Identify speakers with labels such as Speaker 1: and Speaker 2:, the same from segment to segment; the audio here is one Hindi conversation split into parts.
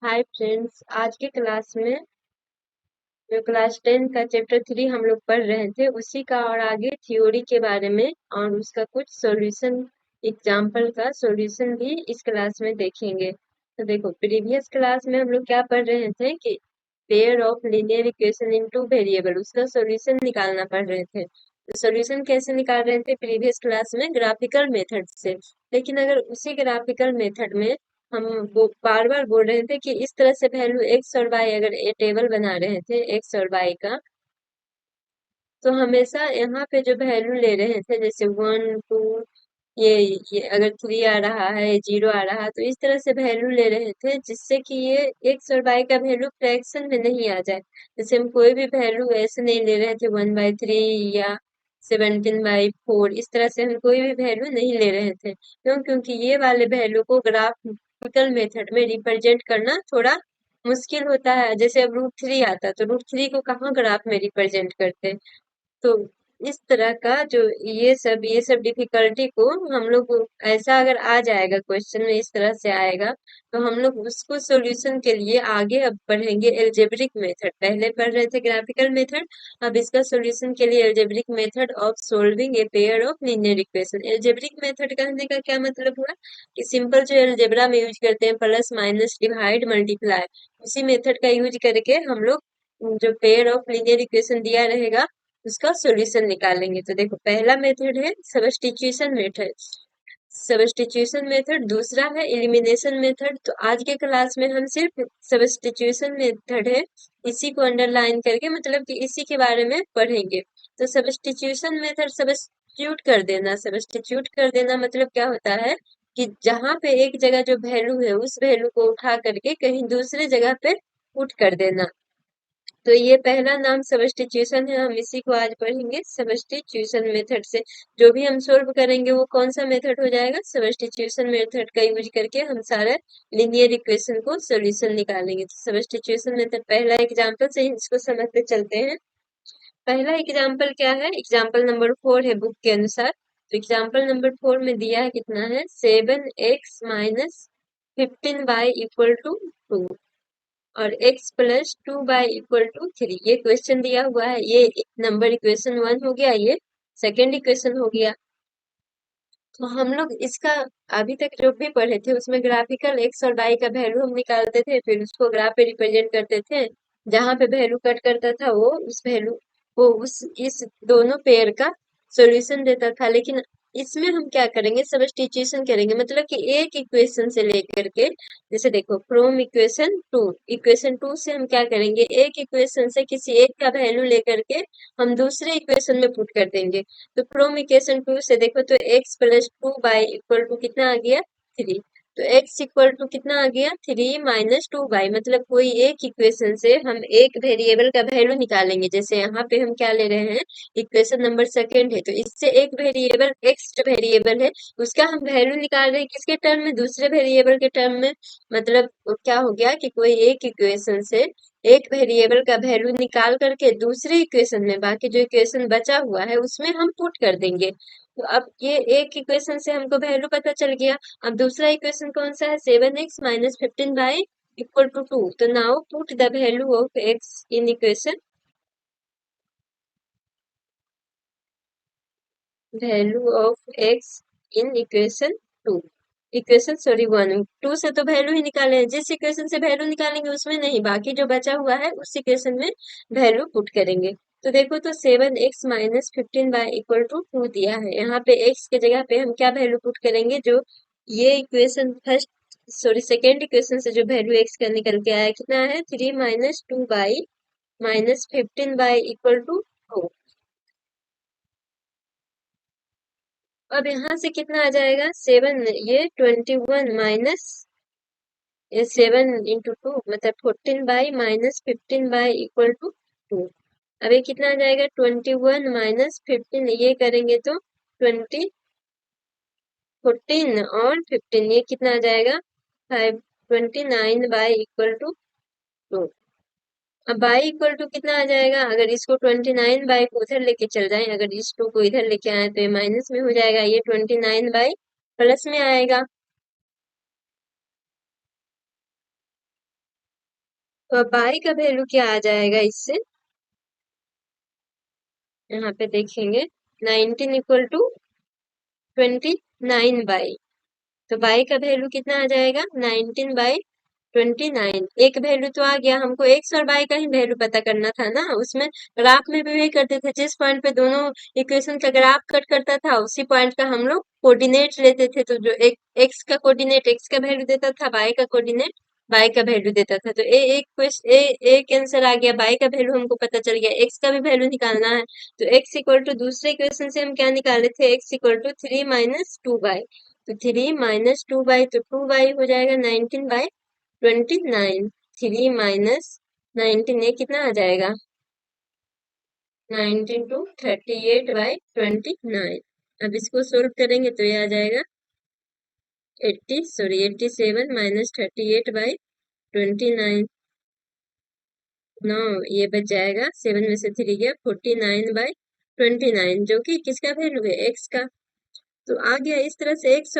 Speaker 1: हाय फ्रेंड्स, आज के क्लास में जो क्लास 10 का चैप्टर 3 हम लोग पढ़ रहे थे उसी का और आगे थ्योरी के बारे में और उसका कुछ सॉल्यूशन एग्जाम्पल का सॉल्यूशन भी इस क्लास में देखेंगे। तो देखो, प्रीवियस क्लास में हम लोग क्या पढ़ रहे थे कि pair of linear equation in two variable, उसका सॉल्यूशन निकालना पढ़ रहे थे। तो सॉल्यूशन कैसे निकाल रहे थे प्रीवियस क्लास में? ग्राफिकल मेथड से। लेकिन अगर उसी ग्राफिकल मेथड में हम वो बार बार बोल रहे थे कि इस तरह से वैल्यू एक्स और वाई, अगर ये टेबल बना रहे थे एक्स और वाई का, तो हमेशा यहाँ पे जो वैल्यू ले रहे थे जैसे 1 2, ये अगर 3 आ रहा है, 0 आ रहा है, तो इस तरह से वैल्यू ले रहे थे जिससे कि ये एक्स और वाई का वैल्यू फ्रैक्शन में नहीं आ जाए। जैसे हम कोई भी वैल्यू ऐसे नहीं ले रहे थे 1/3 या 17/4, इस तरह से हम कोई भी वैल्यू नहीं ले रहे थे। क्यों? क्योंकि ये वाले वैल्यू को ग्राफिकल मेथड में रिप्रेजेंट करना थोड़ा मुश्किल होता है। जैसे अब √3 आता तो √3 को कहाँ ग्राफ में रिप्रेजेंट करते? तो इस तरह का जो ये सब डिफिकल्टी को हम लोग ऐसा अगर आ जाएगा क्वेश्चन में, इस तरह से आएगा, तो हम लोग उसको सॉल्यूशन के लिए आगे अब पढ़ेंगे एल्जेब्रिक मेथड। पहले पढ़ रहे थे ग्राफिकल मेथड, अब इसका सॉल्यूशन के लिए algebraic method of solving a pair of linear equation. Algebraic method कहने का क्या मतलब हुआ कि सिंपल जो एल्जेब्रा में यूज करते हैं, प्लस माइनस डिवाइड मल्टीप्लाई, उसी मेथड का यूज करके हम लोग जो पेयर ऑफ लीनियर इक्वेशन दिया रहेगा उसका सॉल्यूशन निकालेंगे। तो देखो, पहला मेथड है सब्स्टिट्यूशन मेथड। सब्स्टिट्यूशन मेथड दूसरा है एलिमिनेशन मेथड। तो आज के क्लास में हम सिर्फ सब्स्टिट्यूशन मेथड है इसी को अंडरलाइन करके, मतलब कि इसी के बारे में पढ़ेंगे। तो सब्स्टिट्यूशन मेथड, सब्स्टिट्यूट कर देना मतलब क्या होता है कि जहां पे एक जगह जो वैल्यू है उस वैल्यू को उठा करके कहीं दूसरे जगह पे पुट कर देना। तो ये पहला नाम सब्स्टिट्यूशन है, हम इसी को आज पढ़ेंगे सब्स्टिट्यूशन मेथड से। जो भी हम सोल्व करेंगे वो कौन सा मेथड हो जाएगा? सब्स्टिट्यूशन मेथड का यूज करके हम सारे लीनियर इक्वेशन को सॉल्यूशन निकालेंगे। तो सब्स्टिट्यूशन मेथड, पहला एग्जांपल से ही इसको समझते चलते हैं। पहला एग्जांपल क्या है? एग्जांपल नंबर 4 है बुक के अनुसार। तो एग्जांपल नंबर 4 में दिया है कितना है? 7x - 15y इक्वल टू 2 और x + 2y = 3। ये क्वेश्चन दिया हुआ है। ये नंबर इक्वेशन 1 हो गया, ये सेकेंड इक्वेशन हो गया। तो हम लोग इसका अभी तक जो भी पढ़े थे उसमें ग्राफिकल एक्स और वाई का वैल्यू हम निकालते थे, फिर उसको ग्राफ पे रिप्रेजेंट करते थे। जहां पे वैल्यू कट करता था वो उस इस दोनों पेयर का सॉल्यूशन देता था। लेकिन इसमें हम क्या करेंगे? सब्स्टिट्यूशन करेंगे, मतलब कि एक इक्वेशन से लेकर के, जैसे देखो, फ्रॉम इक्वेशन 2 से हम क्या करेंगे? एक इक्वेशन से किसी एक का वैल्यू लेकर के हम दूसरे इक्वेशन में पुट कर देंगे। तो फ्रॉम इक्वेशन 2 से देखो तो x + 2y = कितना आ गया? 3। तो x इक्वल टू कितना आ गया? 3 - 2y, मतलब कोई एक इक्वेशन से हम एक वेरिएबल का वैल्यू निकालेंगे। जैसे यहाँ पे हम क्या ले रहे हैं? इक्वेशन नंबर सेकेंड है, तो इससे एक वेरिएबल एक्स जो वेरिएबल है उसका हम वैल्यू निकाल रहे हैं किसके टर्म में? दूसरे वेरिएबल के टर्म में। मतलब क्या हो गया कि कोई एक इक्वेशन से एक वेरिएबल का वैल्यू निकाल करके दूसरे इक्वेशन में, बाकी जो इक्वेशन बचा हुआ है उसमें हम पुट कर देंगे। तो अब ये एक इक्वेशन से हमको वैल्यू पता चल गया। अब दूसरा इक्वेशन कौन सा है? 7x - 15y = 2। तो now put the value of x in equation, value of x in equation sorry 1। 2 से तो वैल्यू ही निकाले हैं, जिस इक्वेशन से वैल्यू निकालेंगे उसमें नहीं, बाकी जो बचा हुआ है उस इक्वेशन में वैल्यू पुट करेंगे। तो देखो, तो 7x - 15y = 2 दिया है। यहाँ पे x के जगह पे हम क्या वैल्यू पुट करेंगे? जो ये इक्वेशन सेकेंड इक्वेशन से जो वैल्यू x का निकल के आया कितना है? 3 - 2y - 15y = 2। अब यहाँ से कितना आ जाएगा? 7, ये 21 माइनस 7 × 2 मतलब 14y - 15y = 2। अब ये कितना आ जाएगा? 21 - 15, ये करेंगे तो 14 और 15, ये कितना आ जाएगा? 29y = 2। अब y कितना आ जाएगा? अगर इसको 29y को उधर लेके चल जाए, अगर इस 2 को इधर लेके आए तो ये माइनस में हो जाएगा, ये 29y प्लस में आएगा। तो अब बाई का वैल्यू क्या आ जाएगा इससे, यहाँ पे देखेंगे 19 इक्वल टू 29 बाई, तो बाई का वैल्यू कितना आ जाएगा 19/29। एक वैल्यू तो आ गया, हमको एक्स और बाई का ही वैल्यू पता करना था ना। उसमें ग्राफ में भी वही करते थे, जिस पॉइंट पे दोनों इक्वेशन का ग्राफ कट करता था उसी पॉइंट का हम लोग कोऑर्डिनेट लेते थे। तो जो एक एक्स का कोऑर्डिनेट एक्स का वैल्यू देता था, बाई का कोऑर्डिनेट बाई का वैल्यू देता था। तो एक आंसर आ गया, बाई का वैल्यू हमको पता चल गया, एक्स का भी वैल्यू निकालना है। तो एक्स इक्वल टू दूसरे इक्वेशन से हम क्या निकाले थे, एक्स इक्वल टू 3 - 2 बाई। तो 3 - 2 बाई, तो 2 बाई हो जाएगा 19/29। 3 - 19, ये कितना आ जाएगा 19 to 38/29। अब इसको सोल्व करेंगे तो ये आ जाएगा 87 - 38/29। नो, ये बच जाएगा, 7 में से 3 गया, 49/29, जो कि किसका वैल्यू है, एक्स का। तो आ गया इस तरह से एक्स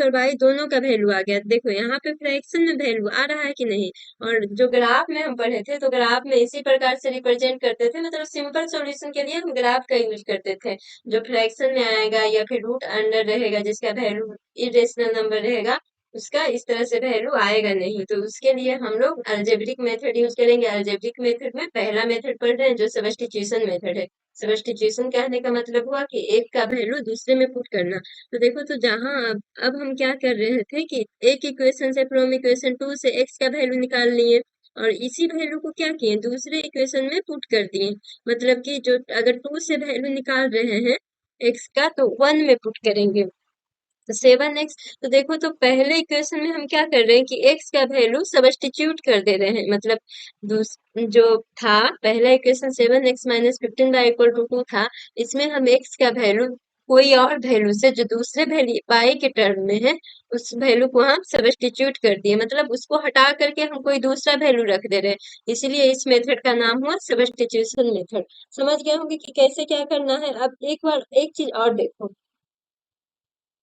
Speaker 1: और वाई दोनों का वैल्यू आ गया। देखो यहाँ पे फ्रैक्शन में वैल्यू आ रहा है कि नहीं। और जो ग्राफ में हम पढ़े थे, तो ग्राफ में इसी प्रकार से रिप्रेजेंट करते थे, मतलब सिंपल सॉल्यूशन के लिए हम ग्राफ का यूज करते थे। जो फ्रैक्शन में आएगा या फिर रूट अंडर रहेगा, जिसका वैल्यू इरेशनल नंबर रहेगा, उसका इस तरह से वैल्यू आएगा नहीं। तो उसके लिए हम लोग अलजेब्रिक मेथड यूज करेंगे। अलजेब्रिक मेथड में पहला मेथड पढ़ रहे हैं जो सब्स्टिट्यूशन मेथड है। सब्स्टिट्यूशन कहने का मतलब हुआ कि एक का वैल्यू दूसरे में पुट करना। तो देखो, तो जहां अब हम क्या कर रहे थे कि एक इक्वेशन से फ्रॉम इक्वेशन 2 से एक्स का वैल्यू निकाल लिए, और इसी वैल्यू को क्या किए, दूसरे इक्वेशन में पुट कर दिए। मतलब कि जो अगर 2 से वैल्यू निकाल रहे हैं एक्स का, तो 1 में पुट करेंगे। तो 7x, तो देखो, तो पहले इक्वेशन में हम क्या कर रहे हैं कि x का वैल्यू सब्स्टिट्यूट कर दे रहे हैं। मतलब जो था पहला इक्वेशन 7x - 15y = 2 था, इसमें हम x का वैल्यू कोई और वैल्यू से, जो दूसरे वैल्यू y के टर्म में है, उस वैल्यू को हम सब्स्टिट्यूट कर दिए, मतलब उसको हटा करके हम कोई दूसरा वैल्यू रख दे रहे हैं। इसलिए इस मेथड का नाम हुआ सब्स्टिट्यूशन मेथड। समझ गए होंगे कि कैसे क्या करना है। अब एक बार एक चीज और देखो,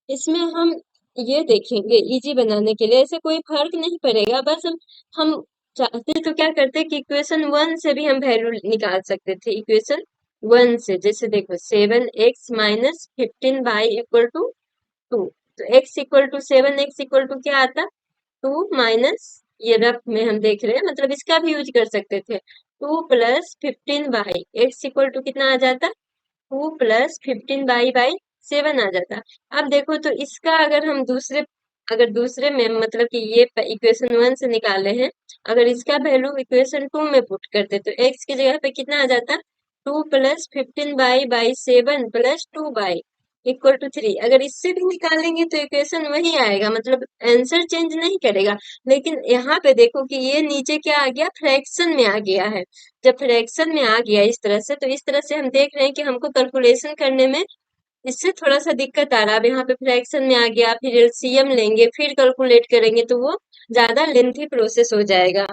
Speaker 1: इसमें हम ये देखेंगे इजी बनाने के लिए, ऐसे कोई फर्क नहीं पड़ेगा। बस हम चाहते तो क्या करते कि इक्वेशन 1 से भी हम वैल्यू निकाल सकते थे। इक्वेशन 1 से, जैसे देखो 7x - 15y = 2। तो x equal to 7x equal to क्या आता, 2 माइनस, ये रफ में हम देख रहे हैं, मतलब इसका भी यूज कर सकते थे, 2 + 15y, x इक्वल टू कितना आ जाता, 2 + 15y/7 आ जाता। अब देखो, तो इसका अगर दूसरे में, मतलब कि ये इक्वेशन 1 से निकाले हैं, अगर इसका वैल्यू इक्वेशन 2 में पुट करते तो x की जगह पे कितना आ जाता, 2 + 15y/7 + 2y = 3। अगर इससे भी निकालेंगे तो इक्वेशन वही आएगा, मतलब आंसर चेंज नहीं करेगा। लेकिन यहाँ पे देखो कि ये नीचे क्या आ गया, फ्रैक्शन में आ गया है। जब फ्रैक्शन में आ गया इस तरह से, तो इस तरह से हम देख रहे हैं कि हमको कैलकुलेशन करने में इससे थोड़ा सा दिक्कत आ रहा है। अब यहाँ पे फ्रैक्शन में आ गया, फिर एलसीएम लेंगे, फिर कैलकुलेट करेंगे, तो वो ज्यादा लेंथी प्रोसेस हो जाएगा।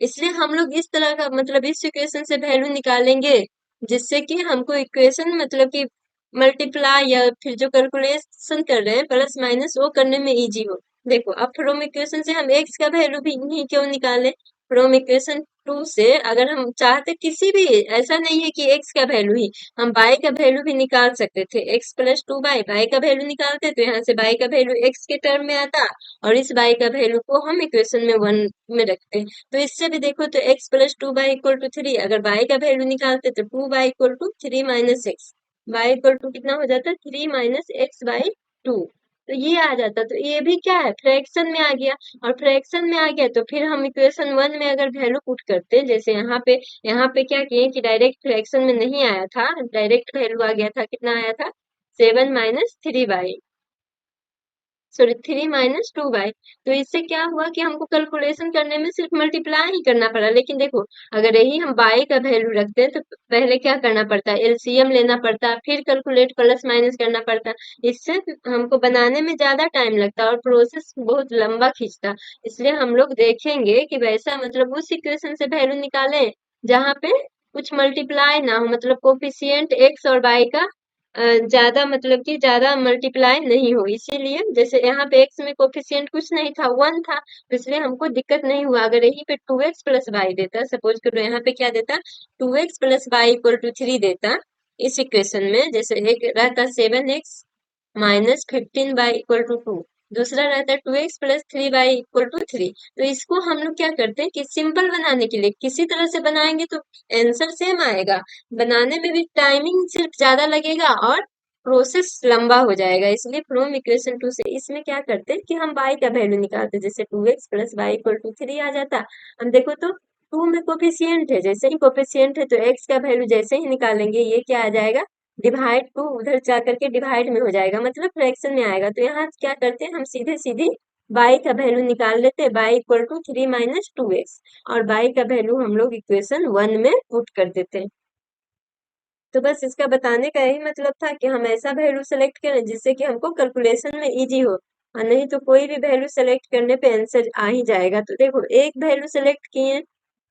Speaker 1: इसलिए हम लोग इस तरह का, मतलब इस इक्वेशन से वैल्यू निकालेंगे, जिससे कि हमको इक्वेशन, मतलब कि मल्टीप्लाई या फिर जो कैलकुलेशन कर रहे हैं प्लस माइनस, वो करने में इजी हो। देखो, अब फ्रॉम इक्वेशन से हम एक्स का वैल्यू भी नहीं क्यों निकाले, फ्रॉम इक्वेशन 2 से अगर हम चाहते, किसी भी, ऐसा नहीं है कि एक्स का वैल्यू ही, हम बाई का वैल्यू भी निकाल सकते थे। x + 2y, बाई का वैल्यू निकालते तो यहाँ से बाई का वैल्यू एक्स के टर्म में आता, और इस बाई का वैल्यू को हम इक्वेशन में 1 में रखते। तो इससे भी देखो, तो x + 2y = 3, अगर y का वैल्यू निकालते तो 2y = 3 - x, y equal to कितना हो जाता, 3 - x/2। तो ये आ जाता, तो ये भी क्या है, फ्रैक्शन में आ गया। और फ्रैक्शन में आ गया तो फिर हम इक्वेशन 1 में अगर वैल्यू पुट करते हैं, जैसे यहाँ पे क्या किए कि डायरेक्ट फ्रैक्शन में नहीं आया था, डायरेक्ट वैल्यू आ गया था, कितना आया था, 7 - 3y, सॉरी 3 - 2y। तो इससे क्या हुआ कि हमको कैलकुलेशन करने में सिर्फ मल्टीप्लाई ही करना पड़ा। लेकिन देखो, अगर यही हम बाई का वैल्यू रखते हैं तो पहले क्या करना पड़ता है, एलसीएम लेना पड़ता, फिर कैलकुलेट प्लस माइनस करना पड़ता। इससे हमको बनाने में ज्यादा टाइम लगता और प्रोसेस बहुत लंबा खींचता। इसलिए हम लोग देखेंगे कि वैसा, मतलब उस इक्वेशन से वैल्यू निकालें जहाँ पे कुछ मल्टीप्लाई ना हो, मतलब कोफिशियंट एक्स और वाई का ज्यादा मतलब कि ज्यादा मल्टीप्लाई नहीं हो, इसीलिए जैसे यहाँ पे एक्स में कोफिशिएंट कुछ नहीं था, वन था, तो इसलिए हमको दिक्कत नहीं हुआ। अगर यहीं पे 2x प्लस वाई देता, सपोज करो यहाँ पे क्या देता, 2x plus y equal to 3 देता, इस इक्वेशन में जैसे एक रहता 7x minus 15 Y equal to 2, दूसरा रहता है 2x plus 3 Y equal to 3। तो इसको हम लोग क्या करते हैं कि सिंपल बनाने के लिए किसी तरह से बनाएंगे तो आंसर सेम आएगा, बनाने में भी टाइमिंग सिर्फ ज्यादा लगेगा और प्रोसेस लंबा हो जाएगा। इसलिए फ्रॉम इक्वेशन टू से इसमें क्या करते हैं कि हम y का वैल्यू निकालते हैं, जैसे 2x plus y equal to 3 आ जाता। हम देखो तो 2 में कोफिशिएंट है, जैसे ही कोफिशिएंट है तो x का वैल्यू जैसे ही निकालेंगे ये क्या आ जाएगा, डिवाइड टू उधर जा करके डिवाइड में हो जाएगा, मतलब फ्रैक्शन में आएगा। तो यहाँ क्या करते हैं हम सीधे सीधे y का वैल्यू निकाल लेते हैं, y इक्वल टू 3 - 2x, और y का वैल्यू हम लोग इक्वेशन 1 में पुट कर देते हैं। तो बस इसका बताने का यही मतलब था कि हम ऐसा वैल्यू सेलेक्ट करें जिससे कि हमको कैलकुलेशन में इजी हो, और नहीं तो कोई भी वैल्यू सेलेक्ट करने पे आंसर आ ही जाएगा। तो देखो एक वैल्यू सेलेक्ट किए,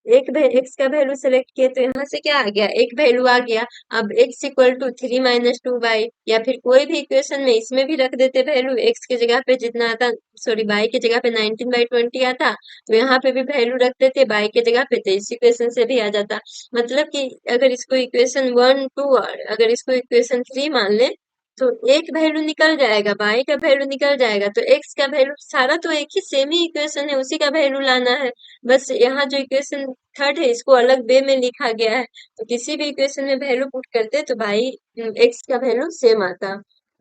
Speaker 1: एक्स का वैल्यू सेलेक्ट किए तो यहाँ से क्या आ गया, एक वैल्यू आ गया। अब x इक्वल टू 3 - 2y, या फिर कोई भी इक्वेशन में इसमें भी रख देते वैल्यू, x की जगह पे जितना आता, सॉरी y की जगह पे 19/20 आता, तो यहाँ पे भी वैल्यू रख देते y की जगह पे, तो इस इक्वेशन से भी आ जाता। मतलब कि अगर इसको इक्वेशन 1 2 और अगर इसको इक्वेशन 3 मान ले तो एक वैल्यू निकल जाएगा, y का वैल्यू निकल जाएगा, तो x का वैल्यू सारा तो एक ही सेम ही इक्वेशन है, उसी का वैल्यू लाना है। बस यहाँ जो इक्वेशन थर्ड है इसको अलग वे में लिखा गया है, तो किसी भी इक्वेशन में वैल्यू पुट करते तो भाई एक्स का वैल्यू सेम आता।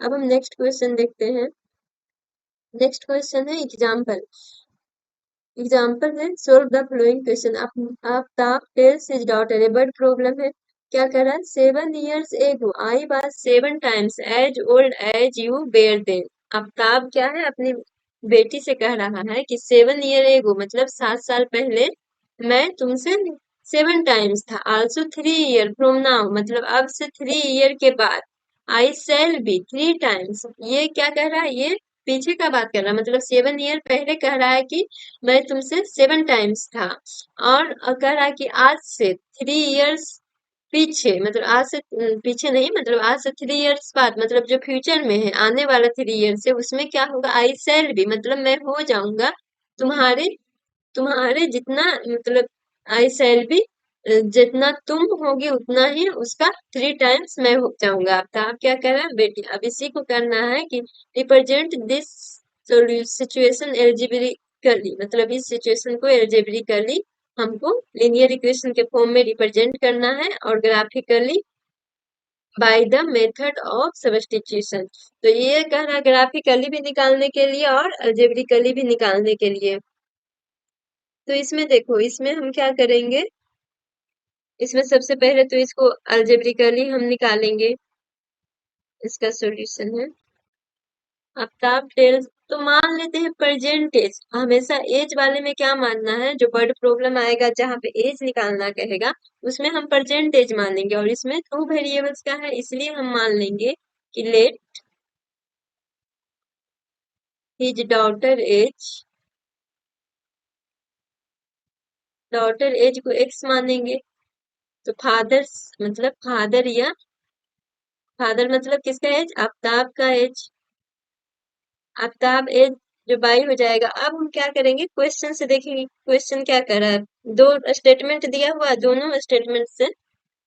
Speaker 1: अब हम नेक्स्ट क्वेश्चन देखते हैं। नेक्स्ट क्वेश्चन है एग्जाम्पल। एग्जाम्पल है solve the following question. Aftab tells his daughter, a word problem है। क्या कर रहा है, 7 years ago I was 7 times as old as you were then. Aftab क्या है, अपनी बेटी से कह रहा है कि 7 year ago मतलब 7 साल पहले मैं तुमसे 7 times था, आल्सो 3 year फ्रॉम नाउ मतलब अब से 3 year के बाद, आई सेल बी 3 times। ये क्या कह रहा है, ये पीछे का बात कर रहा है, मतलब 7 year पहले कह रहा है कि मैं तुमसे 7 times था, और कह रहा है कि आज से 3 years पीछे, मतलब आज से पीछे नहीं, मतलब आज से 3 years बाद, मतलब जो फ्यूचर में है आने वाला 3 years है उसमें क्या होगा, आई सेल बी मतलब मैं हो जाऊंगा तुम्हारे तुम्हारे जितना, मतलब आई सेल बी जितना तुम होगी उतना ही उसका 3 times मैं हो जाऊंगा। अब आप क्या कर रहा है बेटी, अब इसी को करना है कि रिप्रेजेंट दिस सिचुएशन एल्जेब्रिकली, मतलब इस सिचुएशन को एल्जेब्रिकली हमको लीनियर इक्वेशन के फॉर्म में रिप्रेजेंट करना है, और graphically by the method of substitution. तो ये कह रहा है ग्राफिकली भी निकालने के लिए और अलजेब्रिकली भी निकालने के लिए। तो इसमें देखो, इसमें हम क्या करेंगे, इसमें सबसे पहले तो इसको अलजेब्रिकली हम निकालेंगे, इसका सॉल्यूशन है। आफ्ताब टेल्स, तो मान लेते हैं परजेंटेज, हमेशा एज वाले में क्या मानना है, जो वर्ड प्रॉब्लम आएगा जहाँ पे एज निकालना कहेगा उसमें हम परजेंटेज मानेंगे, और इसमें 2 वेरिएबल्स का है इसलिए हम मान लेंगे कि लेट हिज डॉटर एज को एक्स मानेंगे। तो फादर मतलब फादर, या फादर मतलब किसका एज, आफ्ताब का एज, आफ्ताब एज जो बाई हो जाएगा। अब हम क्या करेंगे, क्वेश्चन से देखेंगे क्वेश्चन क्या कर रहा है, दो स्टेटमेंट दिया हुआ है, दोनों स्टेटमेंट से,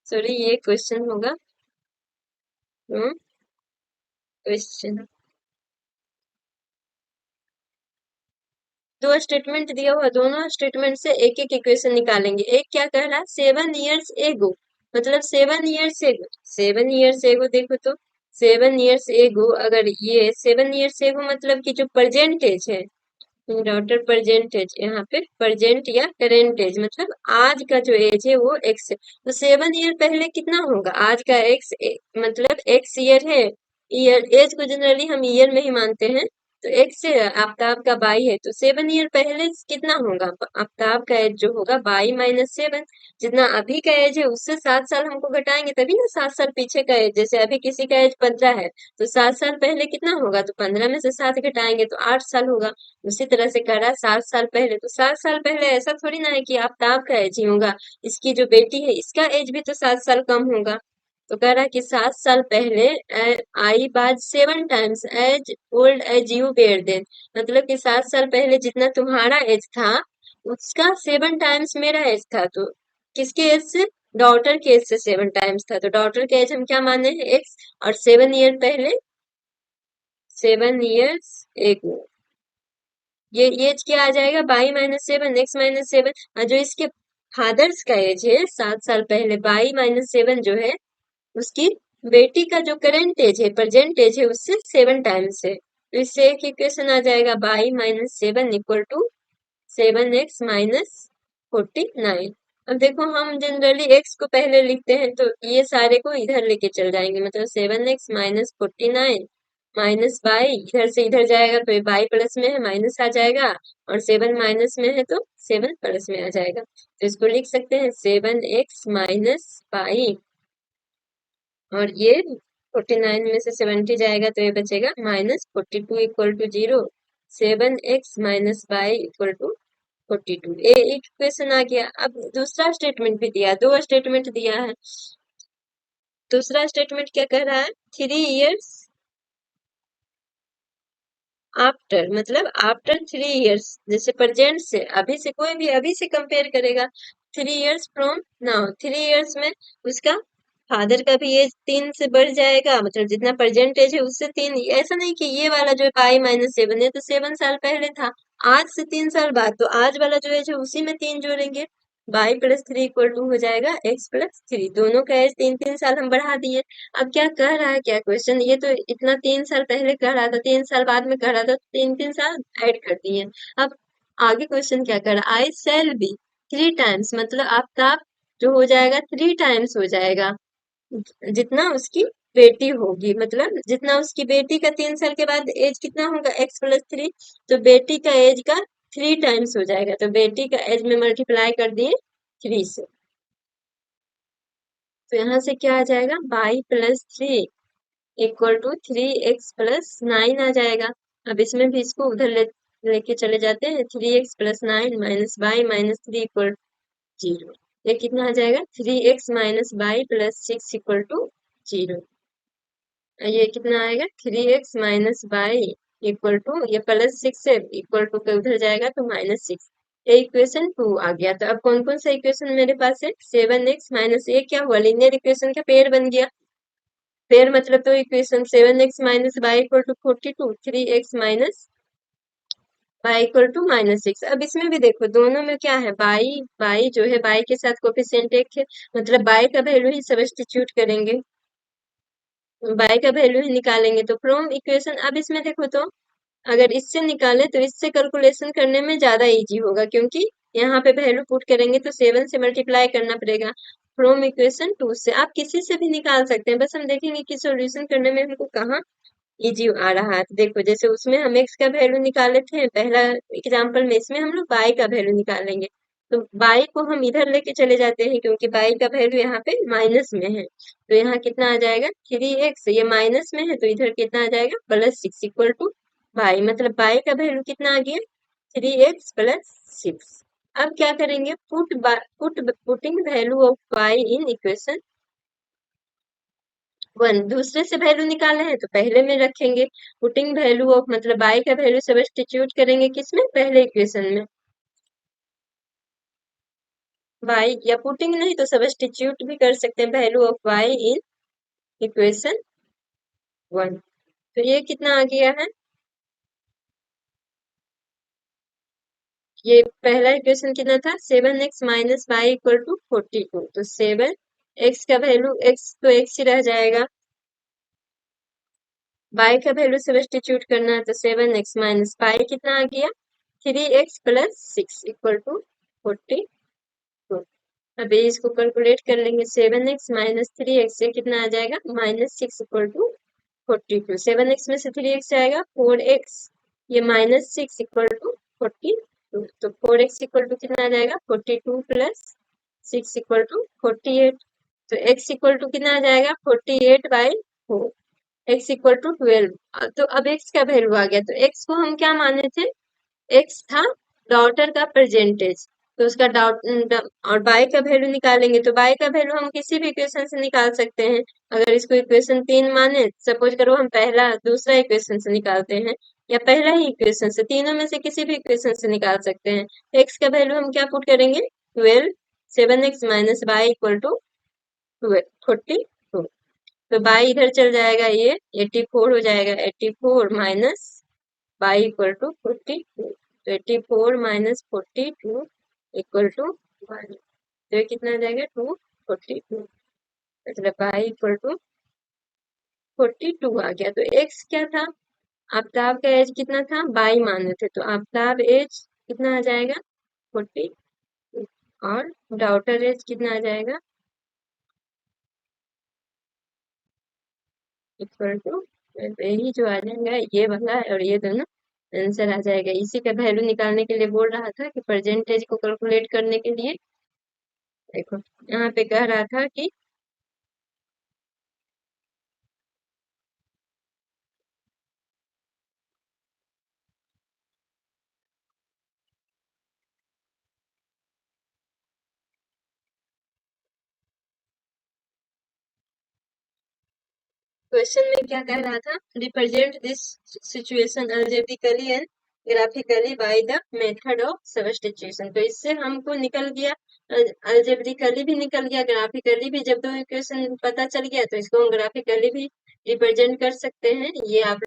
Speaker 1: सॉरी ये क्वेश्चन होगा, क्वेश्चन दो स्टेटमेंट दिया हुआ, दोनों स्टेटमेंट से एक एक इक्वेशन निकालेंगे। एक क्या कह रहा है, 7 years एगो, मतलब 7 years एगो, 7 years एगो देखो तो 7 years एगो, अगर ये 7 years एगो मतलब कि जो प्रेजेंट एज है, डॉटर प्रेजेंट एज, यहाँ पे प्रेजेंट या करेंट एज मतलब आज का जो एज है वो एक्स है। तो 7 year पहले कितना होगा, आज का एक्स मतलब एक्स ईयर है, ईयर एज को जनरली हम ईयर में ही मानते हैं, तो एक्स से आफ्ताब का बाई है, तो 7 year पहले कितना होगा, आफ्ताब का एज जो होगा बाई - 7, जितना अभी का एज है उससे 7 साल हमको घटाएंगे तभी ना 7 साल पीछे का एज, जैसे अभी किसी का एज 15 है तो 7 साल पहले कितना होगा, तो 15 में से 7 घटाएंगे तो 8 साल होगा। उसी तरह से कह रहा है 7 साल पहले, तो 7 साल पहले ऐसा थोड़ी ना है कि आफ्ताब का एज ही होगा, इसकी जो बेटी है इसका एज भी तो 7 साल कम होगा। तो कह रहा है कि 7 साल पहले I was 7 times as old as you were then. मतलब कि 7 साल पहले जितना तुम्हारा एज था उसका 7 टाइम्स मेरा एज था। तो किसके एज से? डॉटर के एज से 7 टाइम्स था। तो डॉटर के एज हम क्या माने हैं? एक्स। और 7 ईयर पहले, 7 ईयर्स एगो, ये एज क्या आ जाएगा? Y minus seven, x minus seven. और जो इसके फादर्स का एज है 7 साल पहले, बाई माइनस सेवन जो है उसकी बेटी का जो करंट एज है, प्रेजेंट एज है, उससे 7 टाइम्स है। तो इससे एक इक्वेशन आ जाएगा, y minus seven equal to 7x minus 49। अब देखो हम जनरली x को पहले लिखते हैं तो ये सारे को इधर लेके चल जाएंगे, मतलब 7x माइनस 49 माइनस बाई, इधर से इधर जाएगा तो ये बाई प्लस में है, माइनस आ जाएगा। और 7 माइनस में है तो 7 प्लस में आ जाएगा। तो इसको लिख सकते हैं 7x माइनस बाई, और ये 49 में से 70 जाएगा तो ये बचेगा -42 equal to 0। 7x minus y equal to 42। ये एक इक्वेशन आ गया। अब दूसरा स्टेटमेंट भी दिया, दो स्टेटमेंट दिया है। दूसरा स्टेटमेंट क्या कह रहा है? 3 इयर्स आफ्टर, मतलब आफ्टर 3 इयर्स, जैसे प्रेजेंट से, अभी से, कोई भी अभी से कंपेयर करेगा। 3 इयर्स फ्रॉम नाउ, 3 इयर्स में उसका फादर का भी एज 3 से बढ़ जाएगा, मतलब जितना प्रेजेंट एज है उससे 3। ऐसा नहीं कि ये वाला जो है पाई माइनस सेवन है तो 7 साल पहले था, आज से 3 साल बाद, तो आज वाला जो एज है उसी में 3 जोड़ेंगे। Y plus three equal to हो जाएगा x+3। दोनों का एज 3 3 साल हम बढ़ा दिए। अब क्या कह रहा है, क्या क्वेश्चन, ये तो इतना 3 साल पहले कह रहा था, 3 साल बाद में कह रहा था, 3 3 साल ऐड कर दिए। अब आगे क्वेश्चन क्या कर रहा है? आई सेल बी 3 टाइम्स, मतलब आफ्ताब जो हो जाएगा 3 टाइम्स हो जाएगा जितना उसकी बेटी होगी, मतलब जितना उसकी बेटी का 3 साल के बाद एज कितना होगा? x+3। तो बेटी का एज का 3 टाइम्स हो जाएगा, तो बेटी का एज में मल्टीप्लाई कर दिए 3 से। तो यहाँ से क्या आ जाएगा? Y plus three equal to 3x+9 आ जाएगा। अब इसमें भी इसको उधर लेके चले जाते हैं, 3x+9 minus y minus three equal 0। ये कितना आ जाएगा? 3x minus y plus 6 equal to 0। ये कितना आएगा? 3x minus y equal to, ये +6 है, इक्वल टू के उधर जाएगा तो -6। ये इक्वेशन 2 आ गया। तो अब कौन कौन सा इक्वेशन मेरे पास है? 7x माइनस, ये क्या हुआ? लीनियर इक्वेशन का पेयर बन गया। पेयर मतलब तो equation 7x minus y equal to 42, 3x minus y equal to -6। अब इसमें भी देखो दोनों में क्या है? बाई, बाई जो है बाई के साथ कोफिशिएंट एक है, मतलब बाई का वैल्यू ही सब्स्टिट्यूट करेंगे, बाई का वैल्यू ही निकालेंगे। तो फ्रॉम इक्वेशन, अब इसमें देखो तो अगर इससे निकाले तो इससे कैलकुलेशन करने में ज्यादा इजी होगा, क्योंकि यहाँ पे वैल्यू पुट करेंगे तो 7 से मल्टीप्लाई करना पड़ेगा। फ्रॉम इक्वेशन 2 से आप किसी से भी निकाल सकते हैं, बस हम देखेंगे कि सॉल्यूशन करने में हमको कहाँ इजी आ रहा है। तो देखो जैसे उसमें हम एक्स का वैल्यू निकाले थे पहला एग्जाम्पल में, इसमें हम लोग बाई का वैल्यू निकालेंगे। तो बाई को हम इधर लेके चले जाते हैं, क्योंकि बाई का वैल्यू यहाँ पे माइनस में है। तो यहाँ कितना आ जाएगा? 3x, ये माइनस में है तो इधर कितना आ जाएगा? +6 इक्वल टू बाई, मतलब बाई का वैल्यू कितना आ गया? 3x+6। अब क्या करेंगे? Putting value of by in equation 1। दूसरे से वैल्यू निकाले हैं तो पहले में रखेंगे। पुटिंग वैल्यू ऑफ, मतलब बाई का वैल्यू सब्स्टिट्यूट करेंगे किसमें? पहले इक्वेशन में। बाई, या पुटिंग नहीं तो सब्स्टिट्यूट भी कर सकते हैं, value of by in equation 1। तो ये कितना आ गया है? ये पहला इक्वेशन कितना था? 7x minus y equal to 42। तो 7x का वैल्यू, x तो x ही रह जाएगा, बाई का वैल्यू सब्स्टिट्यूट करना है तो 7x माइनस बाई कितना आ गया? 3x+6 equal to 42। अभी इसको कैलकुलेट कर लेंगे, 7x माइनस 3x से कितना आ जाएगा? -6 इक्वल टू 42। 7x में से 3x आएगा 4x, ये -6 इक्वल टू 42। तो 4x इक्वल टू कितना आ जाएगा? 42 प्लस 6 इक्वल टू 48। तो x इक्वल टू कितना आ जाएगा? 48/4। x equal to 12। तो अब x का वैल्यू आ गया, तो x को हम क्या माने थे? x था डॉटर का परसेंटेज, तो उसका डाउट और बाई का वैल्यू निकालेंगे, तो बाई का वैल्यू हम किसी भी इक्वेशन से निकाल सकते हैं। अगर इसको इक्वेशन 3 माने, सपोज करो हम पहला दूसरा इक्वेशन से निकालते हैं या पहला ही इक्वेशन से, तीनों में से किसी भी इक्वेशन से निकाल सकते हैं। एक्स का वैल्यू हम क्या पुट करेंगे, 12, 7x minus y equal to 42। तो बाई इधर चल जाएगा, ये 84 हो जाएगा, 84 माइनस बाई इक्वल टू 42। तो 84 माइनस 42 इक्वल टू 1। तो ये कितना आ जाएगा, 242। मतलब बाई इक्वल टू 42 आ गया। तो एक्स क्या था, आफ्ताब का एज कितना था, बाई माने थे, तो आफ्ताब एज कितना आ जाएगा, 40। और डॉटर एज कितना आ जाएगा, इक्वल टू, यही जो आ जाएगा ये वाला और ये दोनों आंसर आ जाएगा। इसी का वैल्यू निकालने के लिए बोल रहा था कि परसेंटेज को कैलकुलेट करने के लिए देखो यहाँ पे कह रहा था कि क्वेश्चन में क्या कह रहा था, represent this situation algebraically and graphically by the method of substitution. तो इससे हमको निकल गया, अल्जेब्रिकली भी निकल गया, ग्राफिकली भी। जब दो इक्वेशन पता चल गया तो इसको हम ग्राफिकली भी रिप्रेजेंट कर सकते हैं। ये आप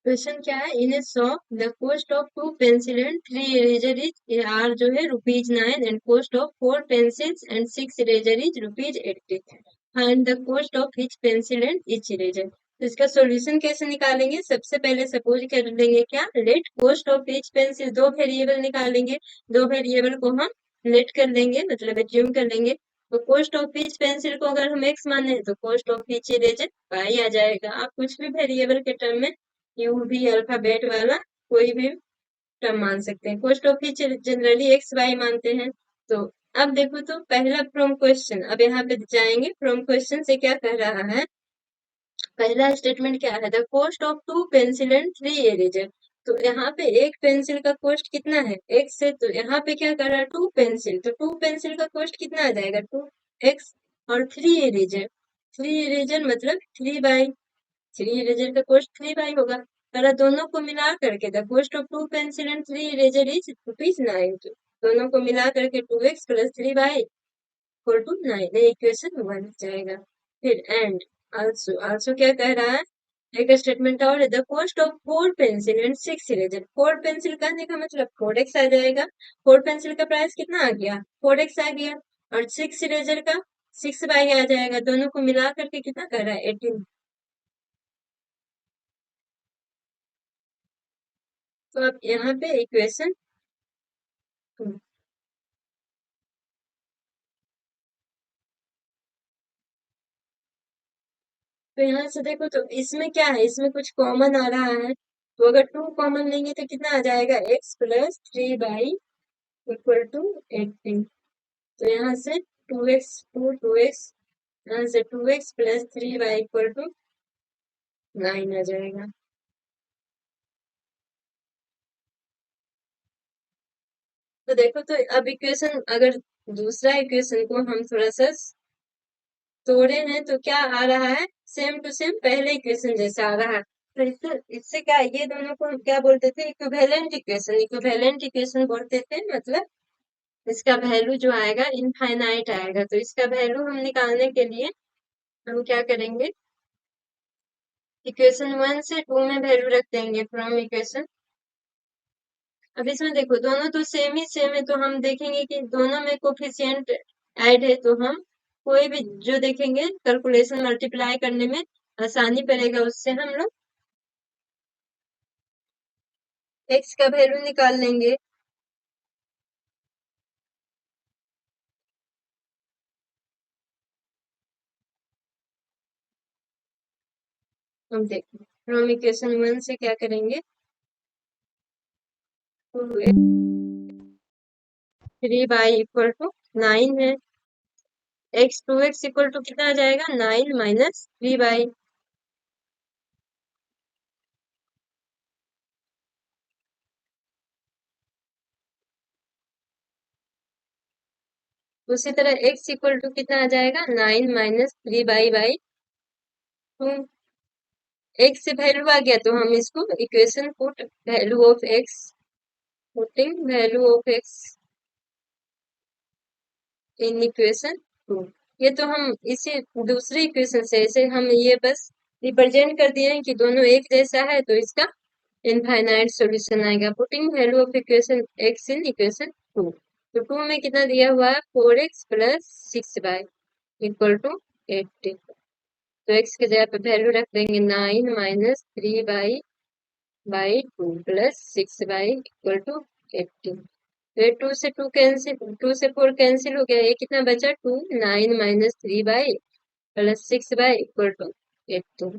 Speaker 1: क्वेश्चन क्या है, in a shop the cost of 2 pencil and 3 eraser is are जो है ₹9 and cost of 4 pencils and 6 eraser is ₹80। Find the cost of each pencil and each eraser. तो इसका सॉल्यूशन कैसे निकालेंगे, सबसे पहले सपोज कर लेंगे क्या, let cost of each pencil, दो वेरिएबल निकालेंगे, दो वेरिएबल को हम लेट कर लेंगे, मतलब एज्यूम कर लेंगे। तो कॉस्ट ऑफ ईच पेंसिल को अगर हम एक्स माने तो cost of each eraser y आ जाएगा। आप कुछ भी वेरिएबल के टर्म में यू भी अल्फाबेट वाला कोई भी टर्म मान सकते हैं। Cost of each generally x y मानते हैं। तो अब देखो, तो पहला फ्रॉम क्वेश्चन, अब यहाँ पे जाएंगे फ्रॉम क्वेश्चन से क्या कह रहा है। पहला स्टेटमेंट क्या है, the cost of 2 pencil and 3 eraser. तो यहाँ पे एक पेंसिल का कॉस्ट कितना है, एक्स है, तो यहाँ पे क्या कर रहा है, 2 पेंसिल, तो 2 पेंसिल का कॉस्ट कितना आ जाएगा, 2x। और 3 इरेजर, 3 इरेजर मतलब 3 बाई, 3 इरेजर का कॉस्ट 3 बाई होगा। पर दोनों को मिला करके the cost of 2 pencil and 3 eraser is ₹9। दोनों को मिला करके 2x plus 3 y equal to 9, equation 1 हो जाएगा। फिर एंड आल्सो, आल्सो क्या कह रहा है, एक स्टेटमेंट और है, the cost of 4 pencil and 6 eraser. 4 pencil कहने का मतलब 4x आ जाएगा, 4 पेंसिल का प्राइस कितना आ गया, 4x आ गया। और 6 इरेजर का 6 बाई आ जाएगा, दोनों को मिला करके कितना कर रहा है, 18। तो अब यहाँ पे इक्वेशन, तो यहाँ से देखो, तो इसमें क्या है, इसमें कुछ कॉमन आ रहा है, तो अगर 2 कॉमन लेंगे तो कितना आ जाएगा, x plus 3 y equal to 18। तो यहाँ से 2x, यहाँ से 2x plus 3 y equal to 9 आ जाएगा। तो देखो, तो अब इक्वेशन, अगर दूसरा इक्वेशन को हम थोड़ा सा तोड़े हैं तो क्या आ रहा है, सेम टू सेम पहले इक्वेशन जैसा आ रहा है। तो इससे इससे क्या है, ये दोनों को हम क्या बोलते थे, इक्विवेलेंट इक्वेशन, इक्विवेलेंट इक्वेशन बोलते थे। मतलब इसका वैल्यू जो आएगा इनफाइनाइट आएगा। तो इसका वैल्यू हम निकालने के लिए हम क्या करेंगे, इक्वेशन 1 से 2 में वैल्यू रख देंगे फ्रॉम इक्वेशन। अब इसमें देखो, दोनों तो सेम ही सेम है, तो हम देखेंगे कि दोनों में कोफिशिएंट ऐड है, तो हम कोई भी जो देखेंगे कैलकुलेशन मल्टीप्लाई करने में आसानी पड़ेगा, उससे हम लोग एक्स का वैल्यू निकाल लेंगे। हम देखो फ्रॉम इक्वेशन 1 से क्या करेंगे, 3 बाई इक्वल टू 9 है, एक्स 2x इक्वल टू कितना आ जाएगा, 9 माइनस 3 बाई। उसी तरह x इक्वल टू कितना आ जाएगा 9 माइनस 3 बाई 2। x से वैल्यू आ गया तो हम इसको equation put value of x, putting value of x in equation 2। ये तो हम इसे दूसरे इक्वेशन से ऐसे हम ये बस रिप्रेजेंट कर दिए हैं कि दोनों एक जैसा है तो इसका इनफाइनाइट सॉल्यूशन आएगा। Putting value of equation x in equation 2, तो 2 में कितना दिया हुआ है 4x plus 6y equal to 80। तो x के जगह पे वैल्यू रख देंगे 9 minus 3y/2 plus 6y equal to 80। तो ये 2 से 2 कैंसिल, 2 से 4 कैंसिल हो गया, ये कितना बचा 2, 9 minus 3y plus 6y equal to 80।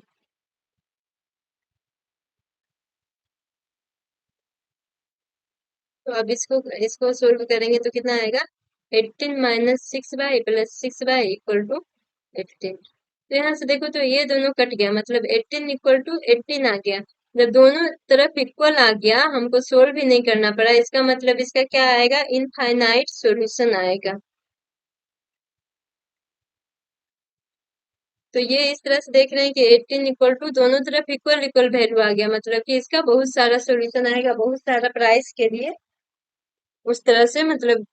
Speaker 1: तो अब इसको इसको सोल्व करेंगे तो कितना आएगा 18 minus 6y plus 6y equal to 18। तो यहाँ से देखो तो ये दोनों कट गया, मतलब 18 इक्वल टू 18 आ गया। जब दोनों तरफ इक्वल आ गया हमको सोल्व भी नहीं करना पड़ा, इसका मतलब इसका क्या आएगा इनफाइनाइट सॉल्यूशन आएगा। तो ये इस तरह से देख रहे हैं कि 18 इक्वल टू दोनों तरफ इक्वल इक्वल वैल्यू आ गया, मतलब कि इसका बहुत सारा सॉल्यूशन आएगा बहुत सारा प्राइस के लिए। उस तरह से मतलब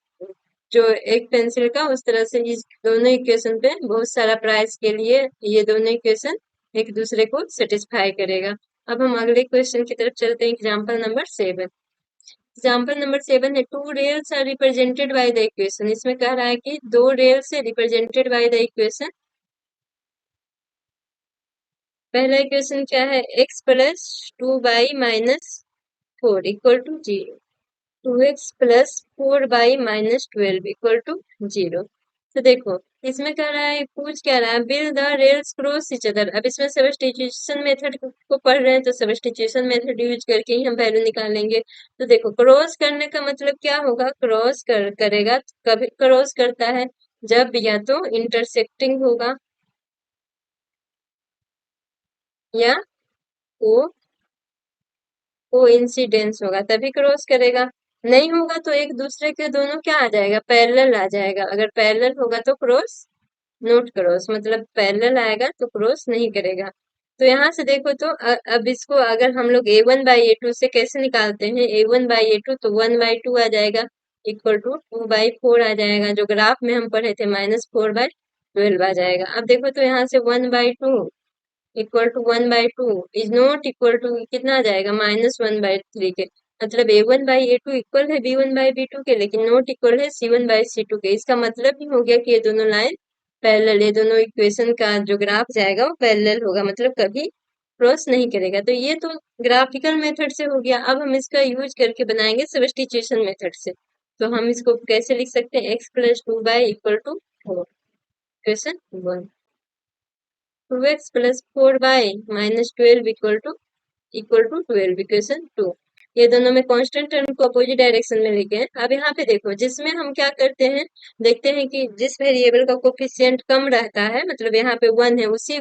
Speaker 1: जो एक पेंसिल का उस तरह से इस दोनों इक्वेशन पे बहुत सारा प्राइस के लिए ये दोनों इक्वेशन एक दूसरे को सेटिस्फाई करेगा। अब हम अगले क्वेश्चन की तरफ चलते हैं। एग्जाम्पल नंबर 7 है, two rails are represented by the equation. इसमें कह रहा है कि दो रेल से रिप्रेजेंटेड बाय द इक्वेशन। पहला इक्वेशन क्या है x plus 2y minus 4 equal to 0, 2x plus 4y minus 12 equal to 0। तो देखो इसमें कह रहा है, पूछ क्या रहा है, bill the rails cross each other. अब इसमें सब्स्टिट्यूशन मेथड को पढ़ रहे हैं तो सब्स्टिट्यूशन मेथड यूज करके ही हम वैल्यू निकालेंगे। तो देखो क्रॉस करने का मतलब क्या होगा, करेगा कभी क्रॉस करता है जब या तो इंटरसेक्टिंग होगा या को कोइंसिडेंस होगा तभी क्रॉस करेगा। नहीं होगा तो एक दूसरे के दोनों क्या आ जाएगा पैरेलल आ जाएगा। अगर पैरेलल होगा तो क्रॉस, नोट क्रॉस मतलब पैरेलल आएगा तो क्रॉस नहीं करेगा। तो यहाँ से देखो तो अब इसको अगर हम लोग a1/a2 से कैसे निकालते हैं, a1/a2 तो 1/2 आ जाएगा इक्वल टू 2/4 आ जाएगा, जो ग्राफ में हम पढ़े थे -4/12 आ जाएगा। अब देखो तो यहाँ से 1/2 equal to 1/2 is not equal to कितना आ जाएगा -1/3 के, मतलब a1/a2 इक्वल है b1/b2 के लेकिन नॉट इक्वल है c1/c2 के। इसका मतलब ही हो गया कि ये दोनों लाइन पैरेलल, ये दोनों इक्वेशन का जो ग्राफ जाएगा वो पैरेलल होगा, मतलब कभी क्रॉस नहीं करेगा। तो ये तो ग्राफिकल मेथड से हो गया। अब हम इसका यूज करके बनाएंगे सब्स्टिट्यूशन मेथड से। तो हम इसको कैसे लिख सकते हैं, x plus 2y equal to 4, equation 1, 2x plus 4y minus 12 equal to 12 equation 2। ये दोनों में कांस्टेंट टर्म को अपोजिट डायरेक्शन में लेके हैं। अब यहाँ पे देखो जिसमें हम क्या करते हैं, देखते हैं कि जिस वेरिएबल का कोफिशिएंट कम रहता है, मतलब यहाँ पे 1 है, उसी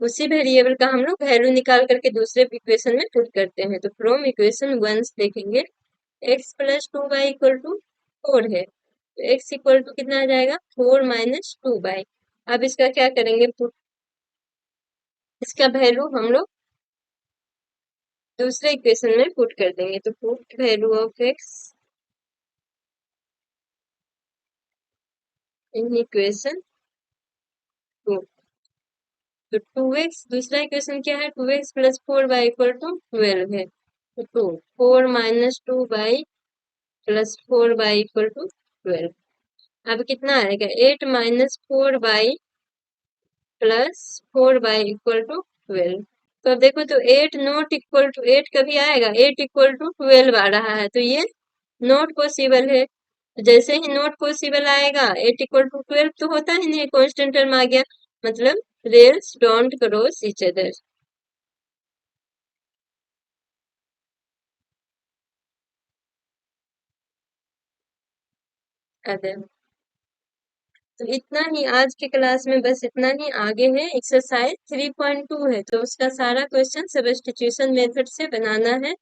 Speaker 1: उसी वेरिएबल का हम लोग वैल्यू निकाल करके दूसरे इक्वेशन में पुट करते हैं। तो फ्रॉम इक्वेशन 1 देखेंगे x plus 2y equal to 4 है, तो x इक्वल टू कितना आ जाएगा 4 माइनस 2y। अब इसका क्या करेंगे, इसका वैल्यू हम लोग दूसरे इक्वेशन में पुट कर देंगे। तो put value of x in equation 2। तो 2x दूसरा इक्वेशन क्या है, 2x plus 4y equal to 12 है, तो 4 minus 2y plus 4y equal to 12। अब कितना आएगा 8 minus 4y plus 4y equal to 12। तो अब देखो तो 8 नॉट इक्वल टू 8 कभी आएगा, 8 इक्वल टू 12 आ रहा है, तो ये नॉट पॉसिबल है। जैसे ही नॉट पॉसिबल आएगा 8 इक्वल टू 12 तो होता ही नहीं, कांस्टेंट टर्म आ गया, मतलब rails don't cross each other. Other. तो इतना ही आज के क्लास में, बस इतना ही। आगे है एक्सरसाइज 3.2 है, तो उसका सारा क्वेश्चन सब्स्टिट्यूशन मेथड से बनाना है।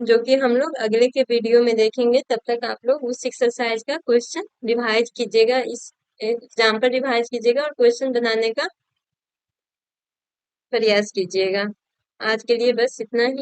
Speaker 1: जो कि हम लोग अगले के वीडियो में देखेंगे। तब तक आप लोग उस एक्सरसाइज का क्वेश्चन रिवाइज कीजिएगा, इस एग्जाम्पल रिवाइज कीजिएगा और क्वेश्चन बनाने का प्रयास कीजिएगा। आज के लिए बस इतना ही।